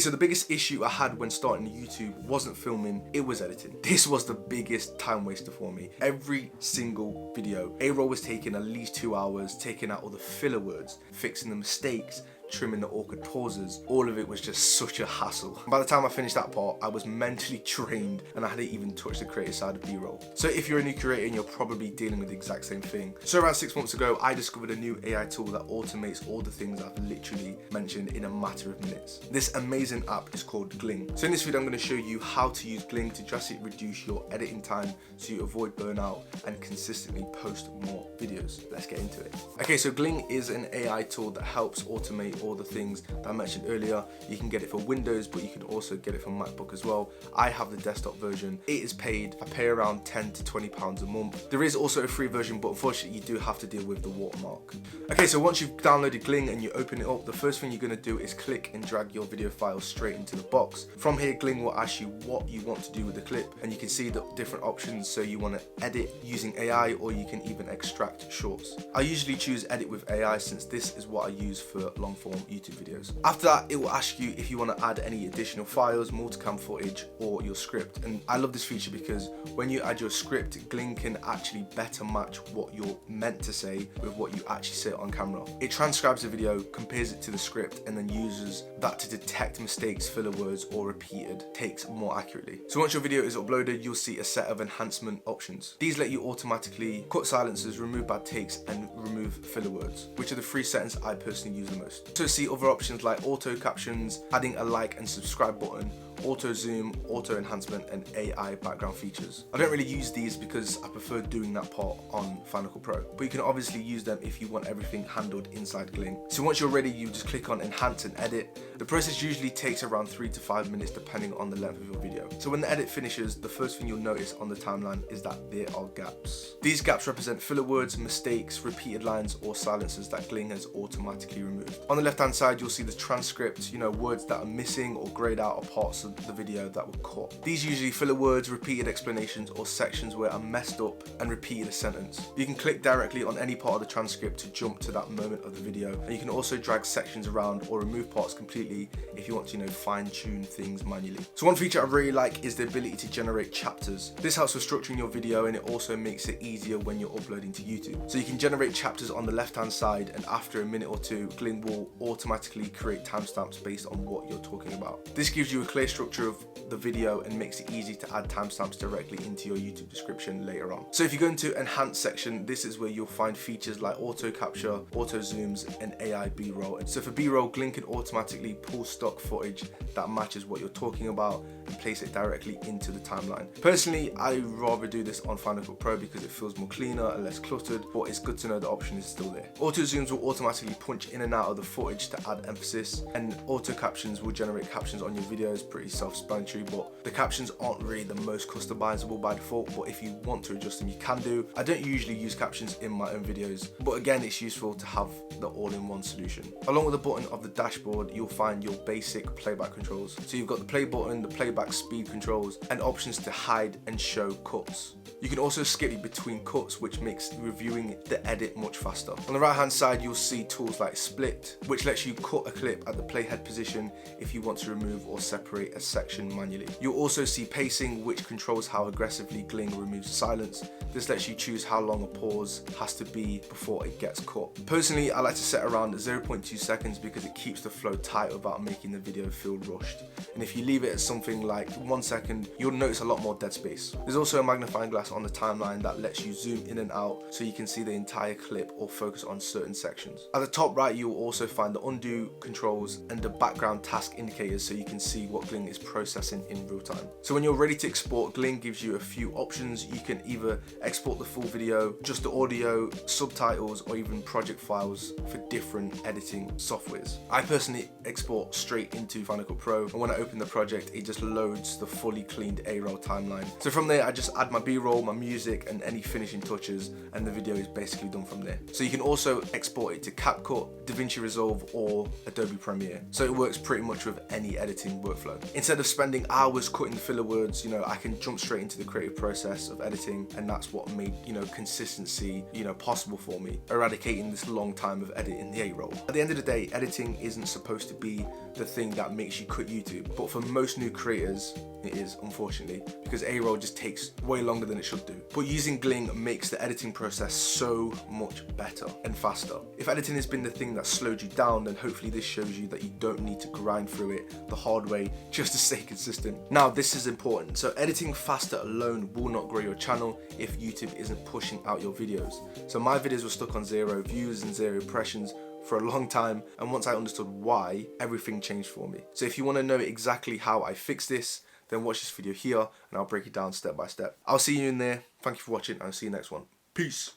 So the biggest issue I had when starting YouTube wasn't filming, it was editing. This was the biggest time waster for me. Every single video, A-roll was taking at least 2 hours, taking out all the filler words, fixing the mistakes, trimming the awkward pauses. All of it was just such a hassle. By the time I finished that part, I was mentally drained and I hadn't even touched the creative side of B-roll. So if you're a new creator and you're probably dealing with the exact same thing. So around 6 months ago, I discovered a new AI tool that automates all the things I've literally mentioned in a matter of minutes. This amazing app is called Gling. So in this video, I'm going to show you how to use Gling to drastically reduce your editing time so you avoid burnout and consistently post more videos. Let's get into it. Okay, so Gling is an AI tool that helps automate all the things that I mentioned earlier. You can get it for Windows, but you can also get it for MacBook as well. I have the desktop version. It is paid. I pay around £10 to £20 a month. There is also a free version, but unfortunately you do have to deal with the watermark. Okay, so once you've downloaded Gling and you open it up, the first thing you're going to do is click and drag your video file straight into the box. From here, Gling will ask you what you want to do with the clip, and you can see the different options. So you want to edit using AI, or you can even extract shorts. I usually choose edit with AI since this is what I use for long form YouTube videos. After that, it will ask you if you want to add any additional files, multicam footage, or your script. And I love this feature because when you add your script, Gling can actually better match what you're meant to say with what you actually say on camera. It transcribes the video, compares it to the script, and then uses that to detect mistakes, filler words, or repeated takes more accurately. So once your video is uploaded, you'll see a set of enhancement options. These let you automatically cut silences, remove bad takes, and remove filler words, which are the 3 settings I personally use the most. So see other options like auto captions, adding a like and subscribe button, auto zoom, auto enhancement, and AI background features. I don't really use these because I prefer doing that part on Final Cut Pro, but you can obviously use them if you want everything handled inside Gling. So once you're ready, you just click on enhance and edit. The process usually takes around 3 to 5 minutes depending on the length of your video. So when the edit finishes, the first thing you'll notice on the timeline is that there are gaps. These gaps represent filler words, mistakes, repeated lines, or silences that Gling has automatically removed. On the left hand side, you'll see the transcript, words that are missing or grayed out, or parts of the video that were cut. These usually filler words, repeated explanations, or sections where I messed up and repeated a sentence. You can click directly on any part of the transcript to jump to that moment of the video, and you can also drag sections around or remove parts completely if you want to fine-tune things manually. So one feature I really like is the ability to generate chapters. This helps with structuring your video, and it also makes it easier when you're uploading to YouTube. So you can generate chapters on the left hand side, and after a minute or two, Gling will automatically create timestamps based on what you're talking about. This gives you a clear structure of the video and makes it easy to add timestamps directly into your YouTube description later on. So if you go into enhanced section, this is where you'll find features like auto capture, auto zooms, and AI B-roll. And so for B-roll, Gling can automatically pull stock footage that matches what you're talking about and place it directly into the timeline. Personally, I rather do this on Final Cut Pro because it feels more cleaner and less cluttered, but it's good to know the option is still there. Auto zooms will automatically punch in and out of the footage to add emphasis, and auto captions will generate captions on your videos. Pretty self-explanatory, but the captions aren't really the most customizable by default, but if you want to adjust them, you can do. I don't usually use captions in my own videos, but again, it's useful to have the all-in-one solution. Along with the button of the dashboard, you'll find your basic playback controls. So you've got the play button, the playback speed controls, and options to hide and show cuts. You can also skip between cuts, which makes reviewing the edit much faster. On the right hand side, you'll see tools like split, which lets you cut a clip at the playhead position if you want to remove or separate a section manually. You'll also see pacing, which controls how aggressively Gling removes silence. This lets you choose how long a pause has to be before it gets cut. Personally, I like to set around 0.2 seconds because it keeps the flow tight without making the video feel rushed. And if you leave it at something like 1 second, you'll notice a lot more dead space. There's also a magnifying glass on the timeline that lets you zoom in and out so you can see the entire clip or focus on certain sections. At the top right, you will also find the undo controls and the background task indicators so you can see what Gling is processing in real time. So when you're ready to export, Gling gives you a few options. You can either export the full video, just the audio, subtitles, or even project files for different editing softwares. I personally export straight into Final Cut Pro, and when I open the project, it just loads the fully cleaned A-roll timeline. So from there, I just add my B-roll, my music, and any finishing touches, and the video is basically done from there. So you can also export it to CapCut, DaVinci Resolve, 12 or Adobe Premiere. So it works pretty much with any editing workflow. Instead of spending hours cutting filler words, you know, I can jump straight into the creative process of editing, and that's what made, you know, consistency, you know, possible for me, eradicating this long time of editing the A-roll. At the end of the day, editing isn't supposed to be the thing that makes you quit YouTube, but for most new creators, it is, unfortunately, because A-roll just takes way longer than it should do. But using Gling makes the editing process so much better and faster. If editing has been the thing that slowed you down, then hopefully this shows you that you don't need to grind through it the hard way just to stay consistent. Now, this is important. So editing faster alone will not grow your channel if YouTube isn't pushing out your videos. So my videos were stuck on 0 views and 0 impressions for a long time, and once I understood why, everything changed for me. So if you want to know exactly how I fix this, then watch this video here and I'll break it down step by step. I'll see you in there. Thank you for watching, and I'll see you next one. Peace.